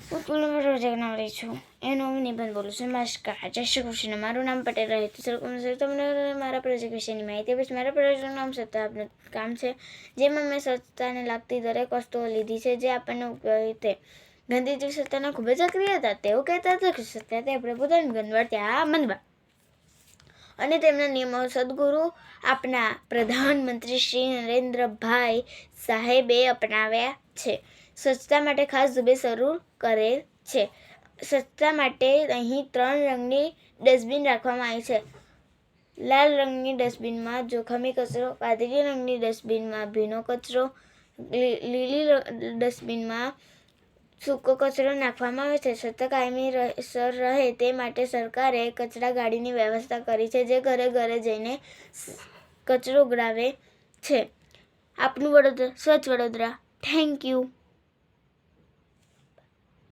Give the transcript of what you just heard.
હું તુલના જગનામ રહી છું એનો નિબંધ બોલું છું. નમસ્કાર, જય શ્રી કૃષ્ણ. મારું નામ પટેલ રહે તમને મારા પ્રોજેક્ટ વિશેની માહિતી પછી મારા પ્રોજેક્ટનું નામ સ્વચ્છતા આપનું કામ છે, જેમાં મેં સ્વચ્છતાને લાગતી દરેક વસ્તુઓ લીધી છે જે આપણને ઉપયોગી છે. ગાંધીજી સ્વચ્છતાના ખૂબ જ સક્રિય હતા. તેઓ કહેતા હતા કે સ્વચ્છતા તે આપણે પોતાની ગંદવાડ ત્યાં મનવા અને તેમના નિયમો સદગુરુ આપણા પ્રધાનમંત્રી શ્રી નરેન્દ્રભાઈ સાહેબે અપનાવ્યા છે. સ્વચ્છતા માટે ખાસ ઝુંબેશ શરૂ કરેલ છે. સ્વચ્છતા માટે અહીં 3 રંગની ડસ્ટબિન રાખવામાં આવી છે. લાલ રંગની ડસ્ટબિનમાં જોખમી કચરો, વાદળી રંગની ડસ્ટબિનમાં ભીનો કચરો, લીલી ડસ્ટબિનમાં સૂકો કચરો નાખવામાં આવે છે. સ્વચ્છતા કાયમી રહે તે માટે સરકારે કચરા ગાડીની વ્યવસ્થા કરી છે, જે ઘરે ઘરે જઈને કચરો ઉઘરાવે છે. આપનું વડોદરા, સ્વચ્છ વડોદરા. Thank you.